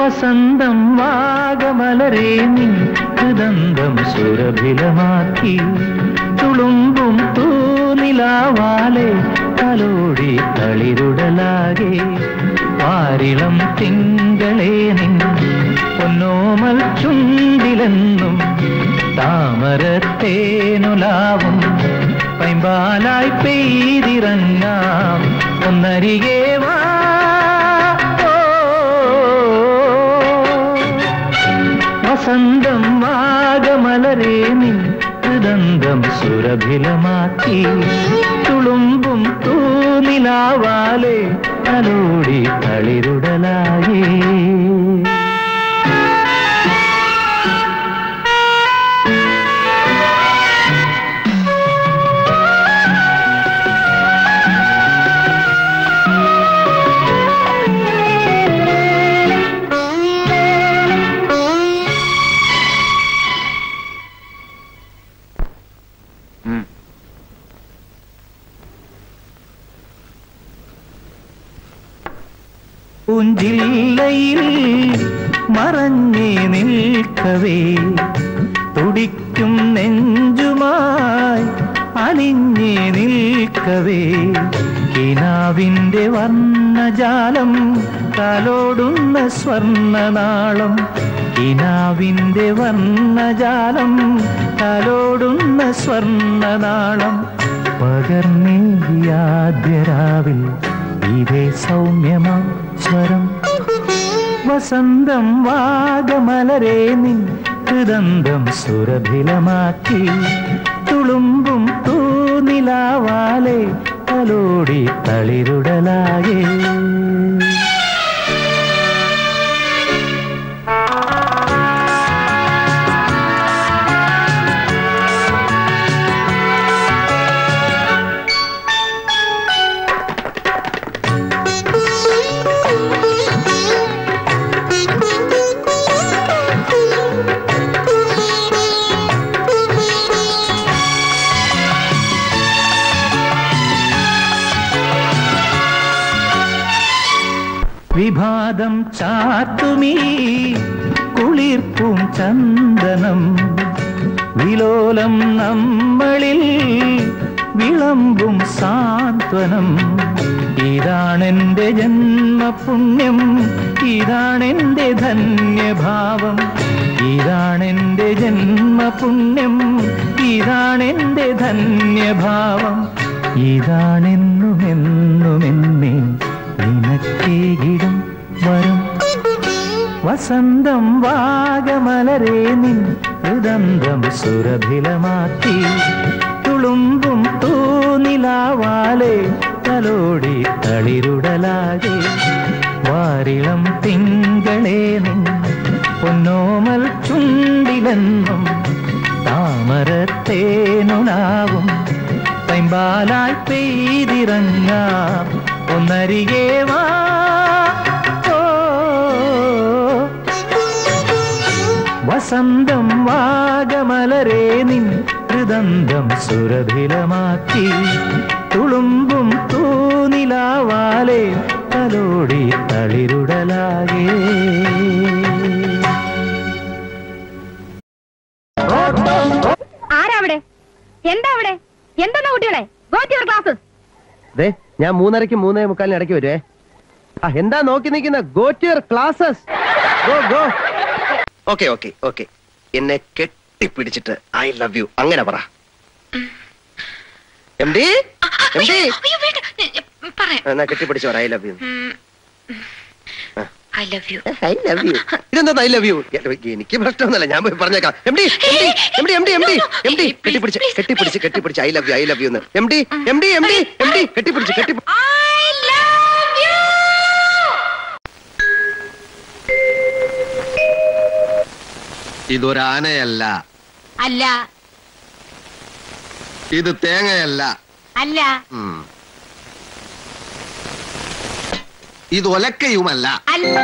വസന്തം വാഗമലരേ നിൻ ഹൃദന്തം സുരഭിലമാക്കി തുളുമ്പും തൂനിലാവാലെ തലോടി തളിരുടലാകെ വാരിളം തിങ്കളേ നിൻ പൊന്നോമൽ ചുണ്ടിലെന്നും താമരത്തേനുലാവും പൈമ്പാലായി പെയ്തിറങ്ങാം ഒന്നരികെ വാ. വസന്തം വാഗമലരേ നിൻ ഹൃദന്തം സുരഭിലമാക്കി തുളുമ്പും തൂനിലാവാലെ തലോടി തളിരുടലായേ. പൂഞ്ചില്ലയിൽ മറഞ്ഞേ നിൽക്കവേ തുടിക്കും നെഞ്ചുമായി അലിഞ്ഞേ നിൽക്കവേ കിനാവിൻ്റെ വർണ്ണജാലം തലോടുന്ന സ്വർണ്ണനാളം കിനാവിൻ്റെ വർണ്ണജാലം തലോടുന്ന സ്വർണ്ണനാളം പകർന്നേയാദ്യരാവിൽ ഇതേ സൗമ്യമാ സ്വരം. വസന്തം വാഗമലരേ നിൻ ഹൃദന്തം സുരഭിലമാക്കി തുളുമ്പും തൂനിലാവാലെ തലോടി തളിരുടലായേ. വിഭാതം ചാത്തുമീ കുളിർപ്പും ചന്ദനം വിലോലം നമ്മളിൽ വിളമ്പും സാന്ത്വനം. ഇതാണെന്റെ ജന്മപുണ്യം ഇതാണെന്റെ ധന്യഭാവം ഇതാണെന്റെ ജന്മപുണ്യം ഇതാണെന്റെ ധന്യഭാവം ഇതാണെന്നുമെന്നുമെന്നേ നിനക്കേകിടും വരും. വസന്തം വാഗമലരേ നിൻ ഹൃദന്തം സുരഭിലമാക്കി തുളുമ്പും തൂനിലാവാലെ തലോടി തളിരുടലാകെ വാരിളം തിങ്കളേ നിൻ പൊന്നോമൽ ചുണ്ടിലെന്നും താമരത്തേനുലാവും പൈമ്പാലായി പെയ്തിറങ്ങാം ഒന്നരികെ വാ. വസന്തം വാഗമലരേ നിൻ ഹൃദന്തം സുരഭിലമാക്കി തുളുമ്പും തൂനിലാവാലെ തലോടി തളിരുടലാകെ. ആരാവിടെ? എന്താ അവിടെ? എന്താ കുട്ടികളെ? Go to your classes. ഞാൻ 3:30 3:45 ഇടയ്ക്ക് വരുവേ. എന്താ നോക്കി നിൽക്കുന്ന? Go to your classes. Go go. Okay okay okay. എന്നെ കെട്ടിപ്പിടിച്ചിട്ട് ഐ ലവ് യു അങ്ങനെ പറ. എംഡി എംഡി എന്നാ കെട്ടിപ്പിടിച്ചു പറ I love you. I love you. I love you. ഇതെന്താ ഐ ലവ് യു? എനിക്ക് പ്രശ്നമൊന്നുമല്ല, ഞാൻ പോയി പറഞ്ഞേക്കാം. MD MD MD MD MD MD കെട്ടിപ്പിടിച്ച് കെട്ടിപ്പിടിച്ച് കെട്ടിപ്പിടിച്ച് I love you I love you എന്ന്. എംഡി എംഡി എംഡി എംഡി കെട്ടിപ്പിടിച്ച് കെട്ടി. I love you. ഇതൊരാനയല്ല. അല്ല. ഇത് തേങ്ങയല്ല. അല്ല. ഇത് ഒലക്കയുമല്ല. അല്ല.